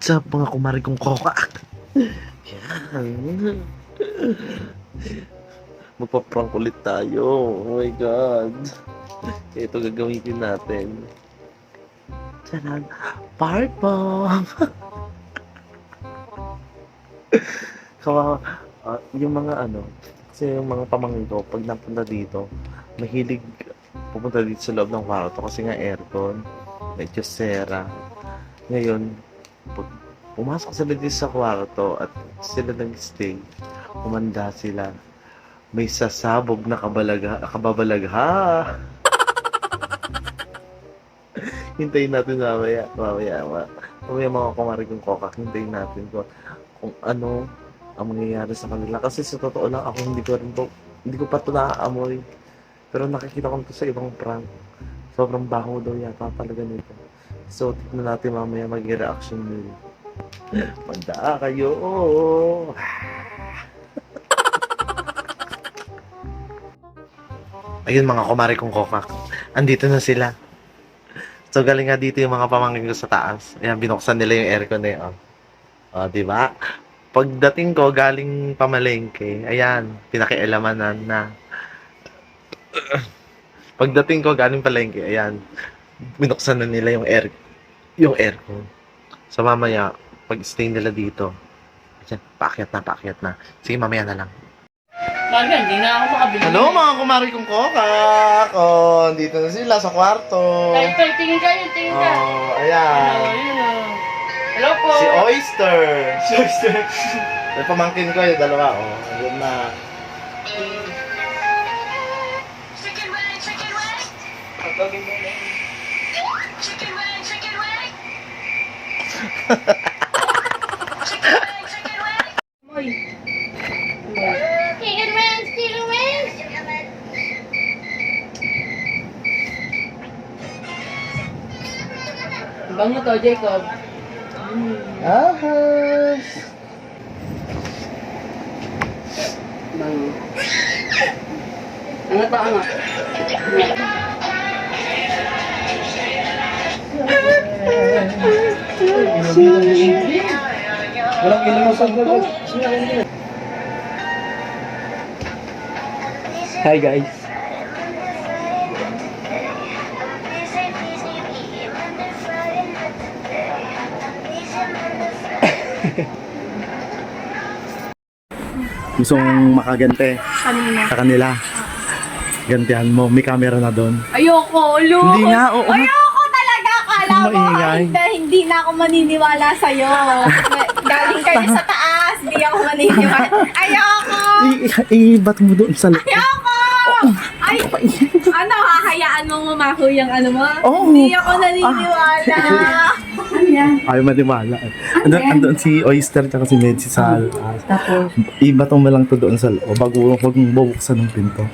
What's up mga kumari kong koka? Yan. Magpa-prank ulit tayo. Oh my God. Ito gagamitin natin. Tcharan! Part bomb! Kawawa. Yung mga kasi yung mga pamangkin ko, pag napunta dito, mahilig pupunta dito sa loob ng kwarto kasi nga aircon, medyo sera. Ngayon, pag pumasok sila dito sa kwarto at sila nag-stay, umanda sila. May sasabog na kababalagha. Hintayin natin mamaya mga kumari kong kokak, hintayin natin kung ano ang mangyayari sa kanila. Kasi sa totoo lang, ako hindi ko pa ito naaamoy. Pero nakikita ko ito sa ibang prank. Sobrang baho daw yata talaga nito. So, tignan natin mamaya mag-reaction nila. Manda kayo! Ayun mga kumari kong kokak. Andito na sila. So, galing nga dito yung mga pamangkin ko sa taas. Ayan, binuksan nila yung aircon na yun. Diba? Pagdating ko, galing pamalengke. Ayan, pinakialamanan na. Pagdating ko, galing palengke. Ayan, binuksan na nila yung aircon. So, mamaya, pag-stay nila dito, ayan, paakyat na. Sige, mamaya na lang. Baga, hindi na ako makabili. Hello mga kumari kong kokak! Dito na sila sa kwarto. Tingin ka. Ayan. Hello po. Si Oyster. May pamangkin ko yung dalawa, Ayun na. Chicken wing! Chicken wing! Bango to, Jacob. Ahas! Bango. Angat. Walang ilumusog ko. Hi guys. Gusto mong makagante sa kanila. Gantihan mo, may camera na doon. Ayoko, Lu. Hindi nga, oo. Ayoko talaga. Akala mo, Maingay. hindi na ako maniniwala sa'yo. Galing kayo sa taas, hindi ako maniniwala. Ayoko! Ibat mo doon sa loob. Ayoko! Ay, ano, hahayaan mo mamaho yung ano mo? Oo. Hindi ako naniniwala. Ayaw maniwala. Andun si Oyster at si Medsi sa Tapos? ibatong mo lang to doon sa loob bago huwag mong bubuksan ng pinto.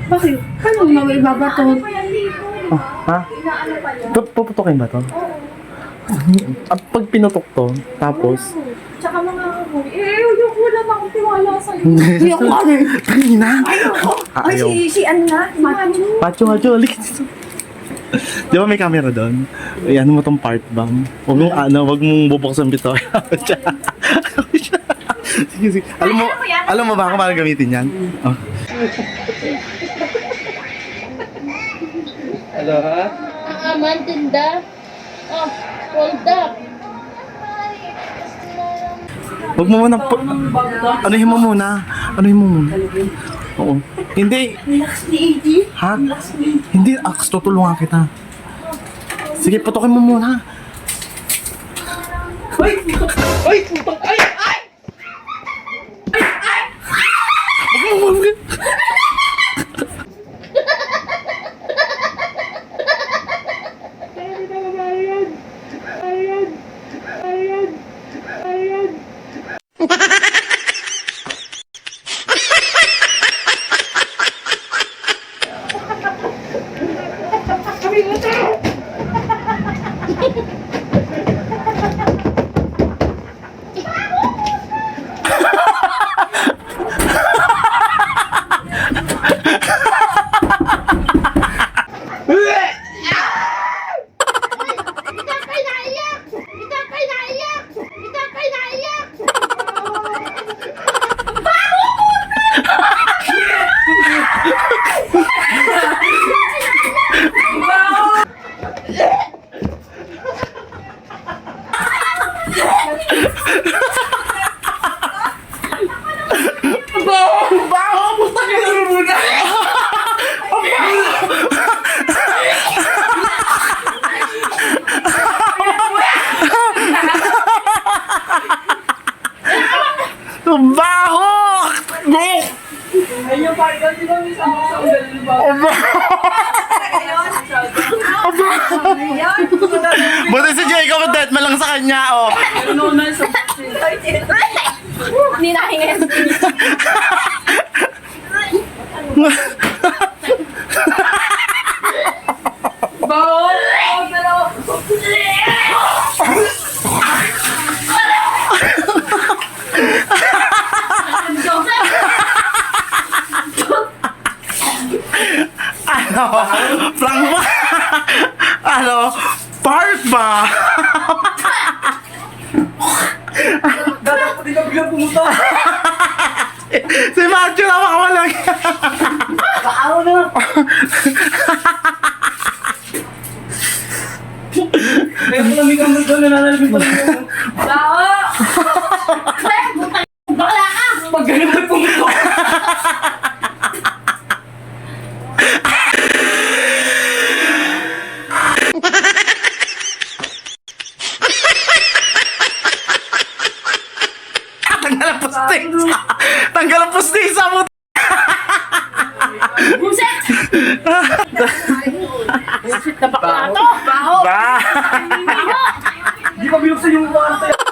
Bakit? Paano mo ibabatot? Ha? Puputokin ba to? At pag pinutok to, tapos Tsaka mga kahoy. Ayoko wala na akong tiwala sa'yo. Ayoko nga eh. Tangina. Ay, si ano nga? Pacho, alik dito. Di ba may camera doon? Ay, ano mo tong part bang? Huwag mong bubuksan bito. Sige. Alam mo ba kung paano gamitin yan? Hello, ha? Aman, tinda. Hold up. Huwag mo muna. Anuhin mo muna. Oo. Hindi. Ha? Hindi. Tutulungan kita. Sige, putokin mo muna. Ay! Putang! Ay! parang di ba may sa galing ba? Buti si Jacob at dead malang sa kanya, oh. Ano na sa Ninahinga yan. bawal! Dalawa! Ano? Prank ba? Ano? Part ba? Dapat di ka biglang pumunta! Si Matthew na makawalang. Paano na? Kaya ko lamig ang mundo, nananalimig pa lang. Bao! Bakla ka! Pag ganun ay pumunta! Tanggal ang pustisa. Tanggal ang pustisa mo. Buset! Buset na bakla to! Bao! Ba? Di pa binuksan yung kwarto.